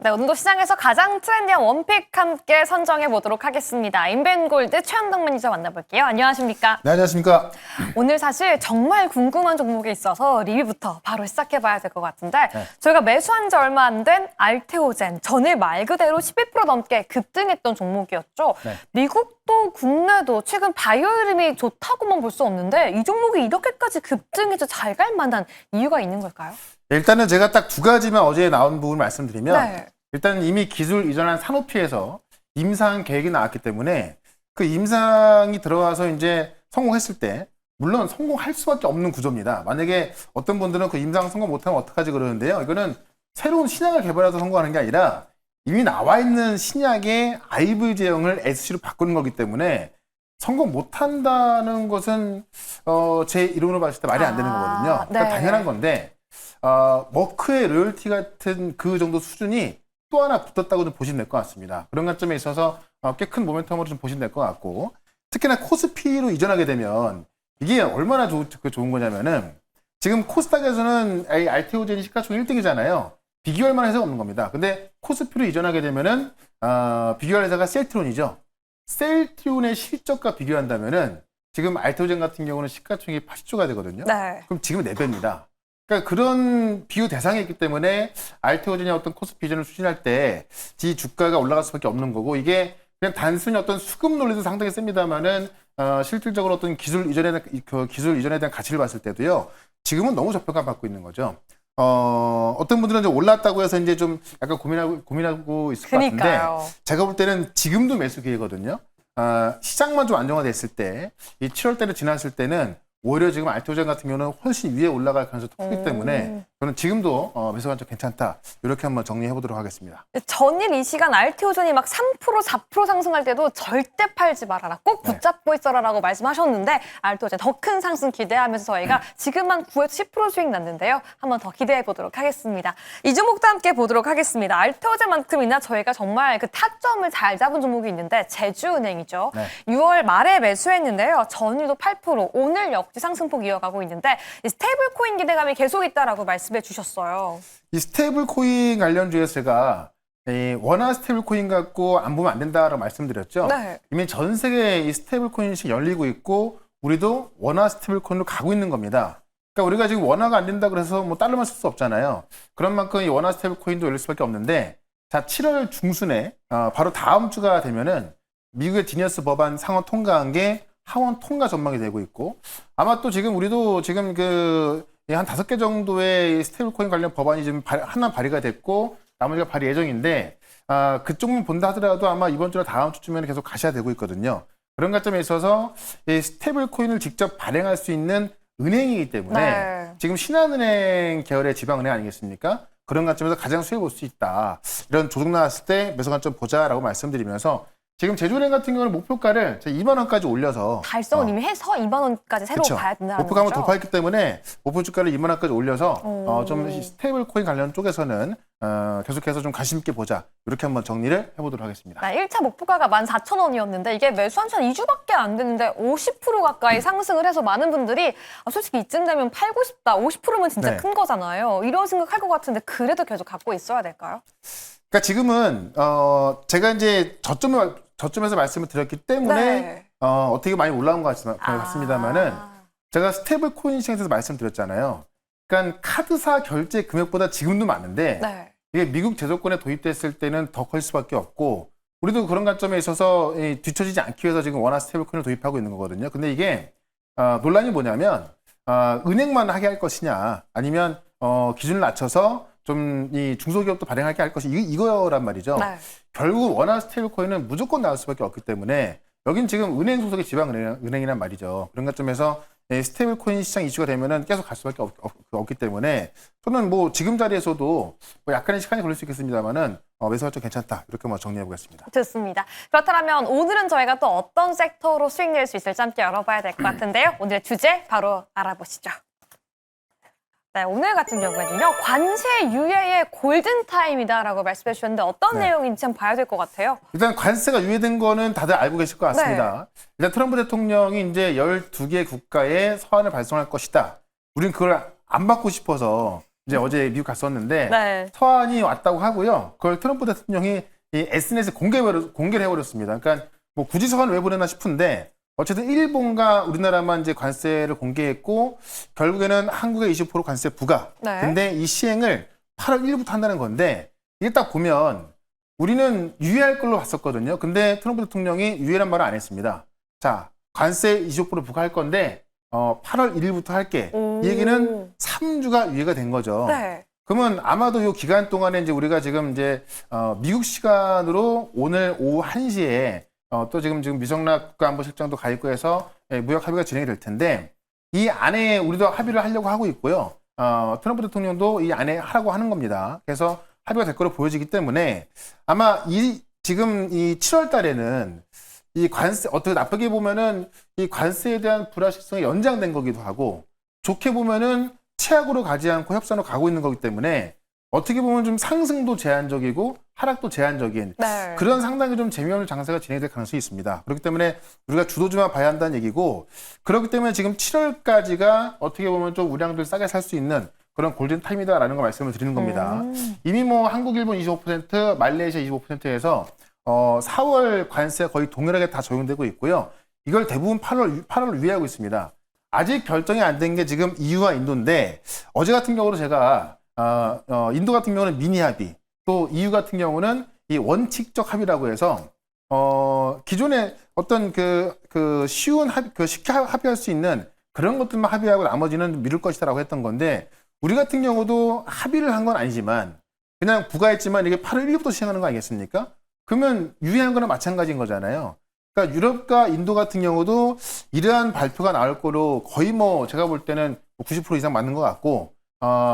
네, 오늘도 시장에서 가장 트렌디한 원픽 함께 선정해 보도록 하겠습니다. 인벤골드 최현동 매니저 만나볼게요. 안녕하십니까? 네, 안녕하십니까? 오늘 사실 정말 궁금한 종목이 있어서 리뷰부터 바로 시작해봐야 될 것 같은데 저희가 매수한 지 얼마 안 된 알테오젠, 전일 말 그대로 11% 넘게 급등했던 종목이었죠. 네. 미국도 국내도 최근 바이오 흐름이 좋다고만 볼 수 없는데 이 종목이 이렇게까지 급등해서 잘 갈 만한 이유가 있는 걸까요? 일단은 제가 딱 두 가지만 어제 나온 부분 말씀드리면 네. 일단 이미 기술 이전한 산오피에서 임상 계획이 나왔기 때문에 그 임상이 들어와서 이제 성공했을 때 물론 성공할 수밖에 없는 구조입니다. 만약에 어떤 분들은 그 임상 성공 못하면 어떡하지 그러는데요. 이거는 새로운 신약을 개발해서 성공하는 게 아니라 이미 나와 있는 신약의 IV 제형을 SC로 바꾸는 거기 때문에 성공 못한다는 것은 제 이론으로 봤을 때 말이 안 되는 거거든요. 그러니까 네. 당연한 건데 머크의 로열티 같은 그 정도 수준이 또 하나 붙었다고 좀 보시면 될 것 같습니다. 그런 관점에 있어서 꽤 큰 모멘텀으로 좀 보시면 될 것 같고 특히나 코스피로 이전하게 되면 이게 얼마나 좋은 거냐면은 지금 코스닥에서는 알테오젠이 시가총 1등이잖아요. 비교할 만한 회사가 없는 겁니다. 근데 코스피로 이전하게 되면은 비교할 회사가 셀트론이죠. 셀트론의 실적과 비교한다면은 지금 알테오젠 같은 경우는 시가총이 80조가 되거든요. 네. 그럼 지금은 4배입니다. 그러니까 그런 비교 대상이 있기 때문에 알테오젠이 어떤 코스피 이전을 추진할 때 이 주가가 올라갈 수밖에 없는 거고 이게 그냥 단순히 어떤 수급 논리도 상당히 셉니다만은 실질적으로 어떤 기술 이전에 대한 가치를 봤을 때도요. 지금은 너무 저평가 받고 있는 거죠. 어떤 분들은 이제 올랐다고 해서 이제 좀 약간 고민하고 있을 것 같은데 제가 볼 때는 지금도 매수 기회거든요. 시장만 좀 안정화됐을 때, 이 7월 달에 지났을 때는 오히려 지금 알테오젠 같은 경우는 훨씬 위에 올라갈 가능성이 크기 때문에 저는 지금도 매수 관점 괜찮다. 이렇게 한번 정리해 보도록 하겠습니다. 전일 이 시간 알테오젠이 막 3%, 4% 상승할 때도 절대 팔지 말아라. 꼭 붙잡고 있어라라고 말씀하셨는데 알테오젠 더 큰 상승 기대하면서 저희가 지금 한 9에서 10% 수익 났는데요. 한번 더 기대해 보도록 하겠습니다. 이 종목도 함께 보도록 하겠습니다. 알테오젠만큼이나 저희가 정말 그 타점을 잘 잡은 종목이 있는데 제주은행이죠. 네. 6월 말에 매수했는데요. 전일도 8%, 오늘 역시 상승폭 이어가고 있는데 이 스테이블 코인 기대감이 계속 있다라고 말씀해 주셨어요. 이 스테이블 코인 관련주에서 제가 이 원화 스테이블 코인 갖고 안 보면 안 된다라고 말씀드렸죠. 네. 이미 전 세계에 이 스테이블 코인이 열리고 있고 우리도 원화 스테이블 코인으로 가고 있는 겁니다. 그러니까 우리가 지금 원화가 안 된다 그래서 뭐 달러만 쓸 수 없잖아요. 그런 만큼 이 원화 스테이블 코인도 열릴 수밖에 없는데 자 7월 중순에 바로 다음 주가 되면은 미국의 디니어스 법안 상원 통과한 게 하원 통과 전망이 되고 있고 아마 또 지금 우리도 지금 한 5개 정도의 스테이블 코인 관련 법안이 지금 하나 발의가 됐고 나머지가 발의 예정인데 그쪽만 본다 하더라도 아마 이번 주나 다음 주쯤에는 계속 가셔야 되고 있거든요. 그런 관점에 있어서 이 스테이블 코인을 직접 발행할 수 있는 은행이기 때문에 지금 신한은행 계열의 지방은행 아니겠습니까? 그런 관점에서 가장 수혜 볼 수 있다. 이런 조정 나왔을 때 매수 관점 보자라고 말씀드리면서 지금 제주은행 같은 경우는 목표가를 2만 원까지 올려서 달성은 이미 해서 2만 원까지 새로 그쵸. 봐야 된다는 목표가 거죠? 돌파했기 때문에 목표 주가를 2만 원까지 올려서 좀 스테이블 코인 관련 쪽에서는 계속해서 좀 관심 있게 보자. 이렇게 한번 정리를 해보도록 하겠습니다. 1차 목표가가 14,000원이었는데 이게 매수한 지 한 2주밖에 안 됐는데 50% 가까이 상승을 해서 많은 분들이 솔직히 이쯤 되면 팔고 싶다. 50%면 진짜 네. 큰 거잖아요. 이런 생각할 것 같은데 그래도 계속 갖고 있어야 될까요? 그러니까 지금은 제가 이제 저점에서 말씀을 드렸기 때문에 어떻게 많이 올라온 것 같습니다만은 제가 스테이블 코인 시장에서 말씀드렸잖아요. 그러니까 카드사 결제 금액보다 지금도 많은데 이게 미국 제도권에 도입됐을 때는 더 클 수밖에 없고 우리도 그런 관점에 있어서 뒤처지지 않기 위해서 지금 원화 스테이블 코인을 도입하고 있는 거거든요. 근데 이게 논란이 뭐냐면 은행만 하게 할 것이냐 아니면 기준을 낮춰서 좀 이 중소기업도 발행하게 할 것이 이거란 말이죠. 결국 원화 스테이블 코인은 무조건 나올 수밖에 없기 때문에 여긴 지금 은행 소속의 지방은행이란 말이죠. 그런 관점에서 스테이블 코인 시장 이슈가 되면은 계속 갈 수밖에 없기 때문에 저는 뭐 지금 자리에서도 뭐 약간의 시간이 걸릴 수 있겠습니다만은 매수가 좀 괜찮다 이렇게 뭐 정리해 보겠습니다. 좋습니다. 그렇다면 오늘은 저희가 또 어떤 섹터로 수익 낼 수 있을지 함께 열어봐야 될 것 같은데요. 오늘의 주제 바로 알아보시죠. 네, 오늘 같은 경우에는요. 관세 유예의 골든타임이다라고 말씀해 주셨는데 어떤 내용인지 한번 봐야 될 것 같아요. 일단 관세가 유예된 거는 다들 알고 계실 것 같습니다. 일단 트럼프 대통령이 이제 12개 국가에 서한을 발송할 것이다. 우린 그걸 안 받고 싶어서 이제 어제 미국 갔었는데 네. 서한이 왔다고 하고요. 그걸 트럼프 대통령이 이 SNS에 공개를 해버렸습니다. 그러니까 뭐 굳이 서한을 왜 보냈나 싶은데 어쨌든 일본과 우리나라만 이제 관세를 공개했고 결국에는 한국의 20% 관세 부과. 네. 근데 이 시행을 8월 1일부터 한다는 건데 이게 딱 보면 우리는 유예할 걸로 봤었거든요. 근데 트럼프 대통령이 유예란 말을 안 했습니다. 자, 관세 25% 부과할 건데 8월 1일부터 할게. 이 얘기는 3주가 유예가 된 거죠. 네. 그러면 아마도 이 기간 동안에 이제 우리가 지금 이제 미국 시간으로 오늘 오후 1시에 또 지금 미성락 국가안보실장도 가 있고 해서 무역 합의가 진행이 될 텐데 이 안에 우리도 합의를 하려고 하고 있고요. 트럼프 대통령도 이 안에 하라고 하는 겁니다. 그래서 합의가 될 거로 보여지기 때문에 아마 지금 이 7월 달에는 이 관세, 어떻게 나쁘게 보면은 이 관세에 대한 불확실성이 연장된 거기도 하고 좋게 보면은 최악으로 가지 않고 협상으로 가고 있는 거기 때문에 어떻게 보면 좀 상승도 제한적이고 하락도 제한적인 네. 그런 상당히 좀 재미없는 장세가 진행될 가능성이 있습니다. 그렇기 때문에 우리가 주도주만 봐야 한다는 얘기고 그렇기 때문에 지금 7월까지가 어떻게 보면 좀 우량들 싸게 살 수 있는 그런 골든 타임이다라는 거 말씀을 드리는 겁니다. 이미 뭐 한국, 일본 25%, 말레이시아 25%에서 4월 관세 거의 동일하게 다 적용되고 있고요. 이걸 대부분 8월 위하고 있습니다. 아직 결정이 안 된 게 지금 EU와 인도인데 어제 같은 경우로 제가 인도 같은 경우는 미니 합의, 또 EU 같은 경우는 이 원칙적 합의라고 해서 기존에 어떤 쉬운 합의, 쉽게 합의할 수 있는 그런 것들만 합의하고 나머지는 미룰 것이다라고 했던 건데 우리 같은 경우도 합의를 한 건 아니지만 그냥 부과했지만 이게 8월 1일부터 시행하는 거 아니겠습니까? 그러면 유예한 거나 마찬가지인 거잖아요. 그러니까 유럽과 인도 같은 경우도 이러한 발표가 나올 거로 거의 뭐 제가 볼 때는 90% 이상 맞는 것 같고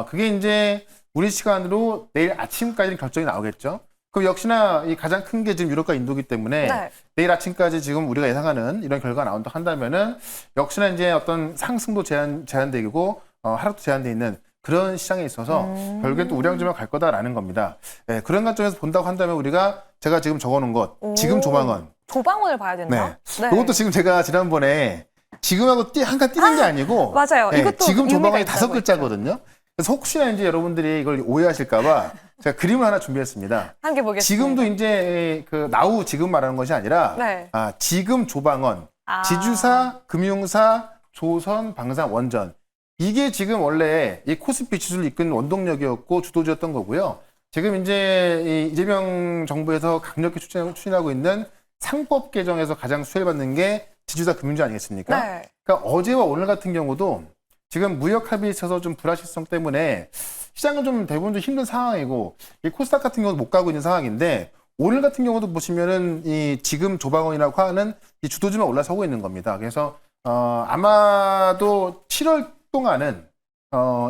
그게 이제 우리 시간으로 내일 아침까지는 결정이 나오겠죠. 그럼 역시나 이 가장 큰 게 지금 유럽과 인도이기 때문에 네. 내일 아침까지 지금 우리가 예상하는 이런 결과가 나온다 한다면은 역시나 이제 어떤 상승도 제한되고 하락도 제한돼 있는 그런 시장에 있어서 결국엔 또 우량주만 갈 거다라는 겁니다. 네, 그런 관점에서 본다고 한다면 우리가 제가 지금 적어놓은 것 지금 조방원. 조방원을 봐야 된다. 네. 이것도 지금 제가 지난번에 지금하고 한 칸 띄는 게 아니고 맞아요. 네, 이것도 지금 조방원이 의미가 5글자거든요. 그래서 혹시나 이제 여러분들이 이걸 오해하실까봐 제가 그림을 하나 준비했습니다. 함께 보겠습니다. 지금도 이제 나우 지금 말하는 것이 아니라 네. 지금 조방원, 지주사, 금융사, 조선, 방산, 원전. 이게 지금 원래 이 코스피 지수를 이끄는 원동력이었고 주도주였던 거고요. 지금 이제 이 이재명 정부에서 강력히 추진하고 있는 상법 개정에서 가장 수혜받는 게 지주사 금융주 아니겠습니까? 네. 그러니까 어제와 오늘 같은 경우도 지금 무역 합의에 있어서 좀 불확실성 때문에 시장은 좀 대부분 좀 힘든 상황이고 이 코스닥 같은 경우도 못 가고 있는 상황인데 오늘 같은 경우도 보시면은 이 지금 조방원이라고 하는 이 주도주만 올라서고 있는 겁니다. 그래서 아마도 7월 동안은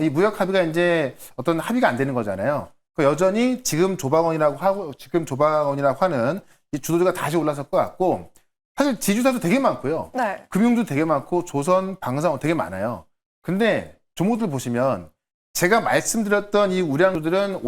이 무역 합의가 이제 어떤 합의가 안 되는 거잖아요. 여전히 지금 조방원이라고 하는 이 주도주가 다시 올라설 것 같고 사실 지주사도 되게 많고요. 네. 금융주 되게 많고 조선, 방산 되게 많아요. 근데 종목들 보시면 제가 말씀드렸던 이 우량주들은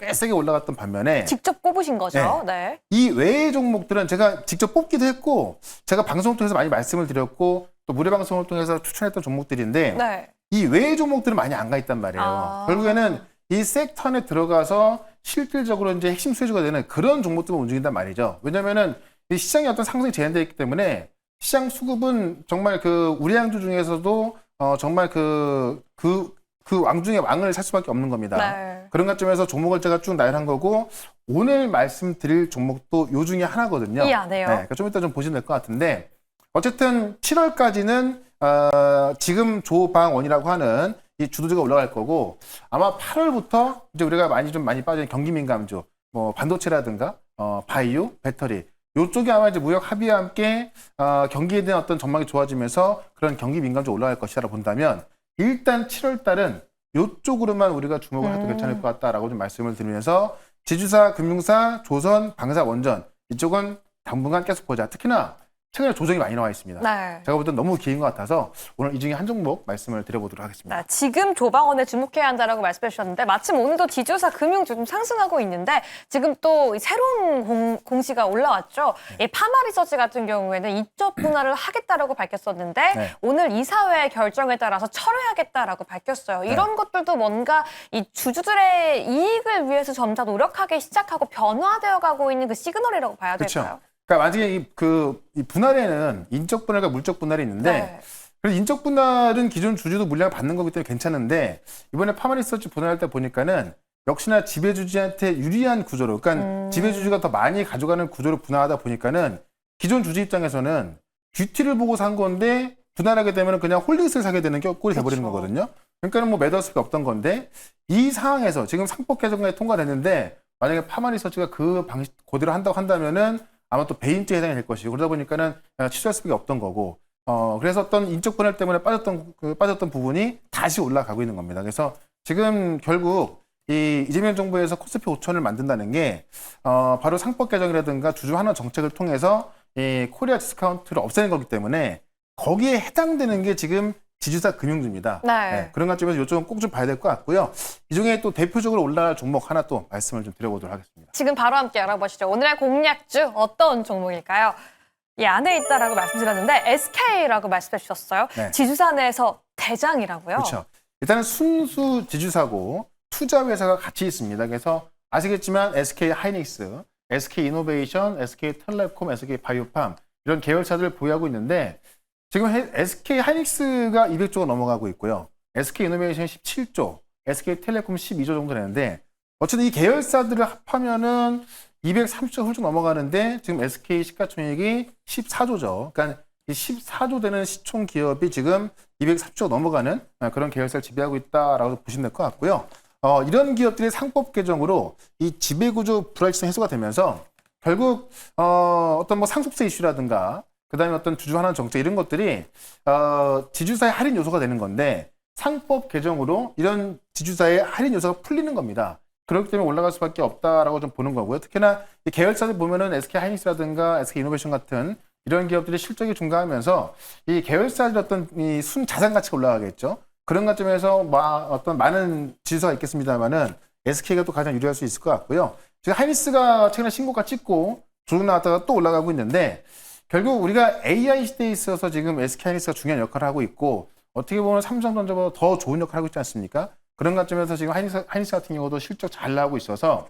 꽤 세게 올라갔던 반면에 직접 꼽으신 거죠. 네. 이 외의 종목들은 제가 직접 뽑기도 했고 제가 방송을 통해서 많이 말씀을 드렸고 또 무료 방송을 통해서 추천했던 종목들인데 네. 이 외의 종목들은 많이 안 가 있단 말이에요. 결국에는 이 섹터 안에 들어가서 실질적으로 이제 핵심 수혜주가 되는 그런 종목들만 움직인단 말이죠. 왜냐면은 이 시장이 어떤 상승이 제한되어 있기 때문에 시장 수급은 정말 우량주 중에서도 정말 그 왕 중에 왕을 살 수밖에 없는 겁니다. 네. 그런 관점에서 종목을 제가 쭉 나열한 거고 오늘 말씀드릴 종목도 요 중에 하나거든요. 이 안에요. 네, 그러니까 좀 이따 좀 보시면 될 것 같은데 어쨌든 7월까지는 지금 조방원이라고 하는 이 주도주가 올라갈 거고 아마 8월부터 이제 우리가 많이 빠진 경기민감주, 뭐 반도체라든가 바이오, 배터리 요쪽이 아마 이제 무역 합의와 함께 경기에 대한 어떤 전망이 좋아지면서 그런 경기민감주 올라갈 것이라고 본다면 일단 7월 달은 요쪽으로만 우리가 주목을 해도 괜찮을 것 같다라고 좀 말씀을 드리면서 지주사, 금융사, 조선, 방사, 원전 이쪽은 당분간 계속 보자. 특히나 최근에 조정이 많이 나와 있습니다. 네. 제가 볼 땐 너무 긴 것 같아서 오늘 이 중에 한 종목 말씀을 드려보도록 하겠습니다. 네, 지금 조방원에 주목해야 한다라고 말씀해 주셨는데 마침 오늘도 지주사 금융주 좀 상승하고 있는데 지금 또 새로운 공시가 올라왔죠. 이 파마리서치 같은 경우에는 인적 분할을 하겠다라고 밝혔었는데 네. 오늘 이사회 결정에 따라서 철회하겠다라고 밝혔어요. 이런 것들도 뭔가 이 주주들의 이익을 위해서 점차 노력하기 시작하고 변화되어 가고 있는 그 시그널이라고 봐야 될까요? 그렇죠. 그러니까 만약에 이 분할에는 인적 분할과 물적 분할이 있는데 네. 그래서 인적 분할은 기존 주주도 물량을 받는 거기 때문에 괜찮은데 이번에 파마리서치 분할할 때 보니까는 역시나 지배주주한테 유리한 구조로 그러니까 지배주주가 더 많이 가져가는 구조로 분할하다 보니까는 기존 주주 입장에서는 듀티를 보고 산 건데 분할하게 되면 그냥 홀딩스를 사게 되는 꼴이 돼버리는 그렇죠. 거거든요. 그러니까는 뭐 매도할 수밖에 없던 건데 이 상황에서 지금 상법 개정안이 통과됐는데 만약에 파마리서치가 그 방식 그대로 한다고 한다면은 아마 또 배임죄에 해당이 될 것이고 그러다 보니까는 취소할 수밖에 없던 거고 그래서 어떤 인적 분할 때문에 빠졌던 부분이 다시 올라가고 있는 겁니다. 그래서 지금 결국 이 이재명 정부에서 코스피 5천을 만든다는 게 바로 상법 개정이라든가 주주 환원 정책을 통해서 이 코리아 디스카운트를 없애는 거기 때문에 거기에 해당되는 게 지금 지주사 금융주입니다. 네. 그런 관점에서 이쪽은 꼭 좀 봐야 될 것 같고요. 이 중에 또 대표적으로 올라갈 종목 하나 또 말씀을 좀 드려보도록 하겠습니다. 지금 바로 함께 알아보시죠. 오늘의 공략주 어떤 종목일까요? 이 안에 있다라고 말씀드렸는데 SK라고 말씀해 주셨어요. 네. 지주사 내에서 대장이라고요? 그렇죠. 일단은 순수 지주사고 투자 회사가 같이 있습니다. 그래서 아시겠지만 SK 하이닉스, SK 이노베이션, SK 텔레콤, SK 바이오팜 이런 계열사들을 보유하고 있는데 지금 SK 하이닉스가 200조가 넘어가고 있고요. SK 이노베이션이 17조, SK 텔레콤 12조 정도 되는데 어쨌든 이 계열사들을 합하면은 230조 훌쩍 넘어가는데 지금 SK 시가총액이 14조죠. 그러니까 이 14조 되는 시총 기업이 지금 230조 넘어가는 그런 계열사를 지배하고 있다라고 보시면 될 것 같고요. 이런 기업들이 상법 개정으로 이 지배구조 불확실성 해소가 되면서 결국 어떤 뭐 상속세 이슈라든가 그다음에 어떤 주주 환원 정책 이런 것들이 지주사의 할인 요소가 되는 건데 상법 개정으로 이런 지주사의 할인 요소가 풀리는 겁니다. 그렇기 때문에 올라갈 수밖에 없다라고 좀 보는 거고요. 특히나 이 계열사들 보면은 SK 하이닉스라든가 SK 이노베이션 같은 이런 기업들이 실적이 증가하면서 이 계열사들 어떤 이 순 자산 가치가 올라가겠죠. 그런 관점에서 어떤 많은 지주사가 있겠습니다만은 SK가 또 가장 유리할 수 있을 것 같고요. 지금 하이닉스가 최근에 신고가 찍고 조정 나왔다가 또 올라가고 있는데 결국 우리가 AI 시대에 있어서 지금 SK 하이닉스가 중요한 역할을 하고 있고 어떻게 보면 삼성전자보다 더 좋은 역할을 하고 있지 않습니까? 그런 관점에서 지금 하이닉스 같은 경우도 실적 잘 나오고 있어서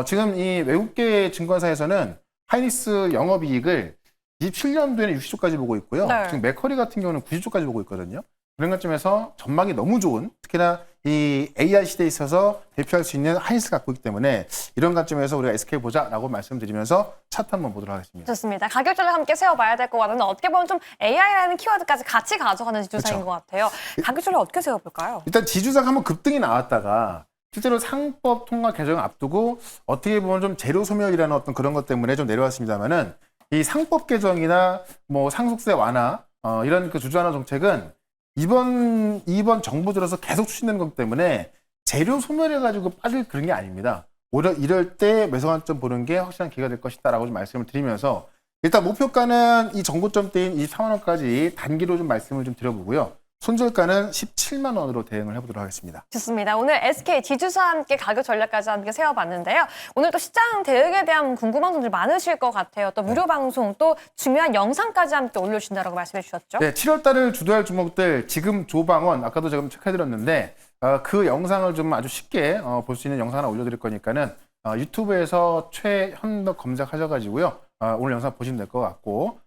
지금 이 외국계 증권사에서는 하이닉스 영업이익을 27년도에는 60조까지 보고 있고요. 네. 지금 맥커리 같은 경우는 90조까지 보고 있거든요. 그런 관점에서 전망이 너무 좋은 특히나 이 AI 시대에 있어서 대표할 수 있는 하이닉스 갖고 있기 때문에 이런 관점에서 우리가 SK 보자라고 말씀드리면서 차트 한번 보도록 하겠습니다. 좋습니다. 가격전을 함께 세워봐야 될 것 같은데 어떻게 보면 좀 AI라는 키워드까지 같이 가져가는 지주사인 그렇죠. 것 같아요. 가격전을 어떻게 세워볼까요? 일단 지주사가 한번 급등이 나왔다가 실제로 상법 통과 개정을 앞두고 어떻게 보면 좀 재료 소멸이라는 어떤 그런 것 때문에 좀 내려왔습니다만은 이 상법 개정이나 뭐 상속세 완화 이런 그 주주 완화 정책은 이번 정부 들어서 계속 추진되는 거기 때문에 재료 소멸해가지고 빠질 그런 게 아닙니다. 오히려 이럴 때 매수 관점 보는 게 확실한 기회가 될 것이다라고 좀 말씀을 드리면서 일단 목표가는 이 정고점대인 24만 원까지 단기로 좀 말씀을 좀 드려보고요. 손절가는 17만 원으로 대응을 해보도록 하겠습니다. 좋습니다. 오늘 SK 지주사와 함께 가격 전략까지 함께 세워봤는데요. 오늘 또 시장 대응에 대한 궁금한 점들 많으실 것 같아요. 또 무료 방송 또 중요한 영상까지 함께 올려주신다고 말씀해 주셨죠? 네, 7월 달을 주도할 종목들 지금 조방원 아까도 제가 체크해드렸는데 그 영상을 좀 아주 쉽게 볼 수 있는 영상 하나 올려드릴 거니까는 유튜브에서 최현덕 검색하셔가지고요. 오늘 영상 보시면 될 것 같고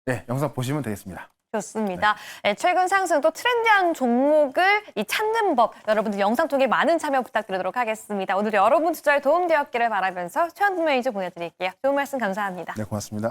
네, 영상 보시면 되겠습니다. 좋습니다. 네, 최근 상승 또 트렌디한 종목을 찾는 법 여러분들 영상 통해 많은 참여 부탁드리도록 하겠습니다. 오늘 여러분 투자에 도움되었기를 바라면서 최현덕 매니저 보내드릴게요. 좋은 말씀 감사합니다. 네, 고맙습니다.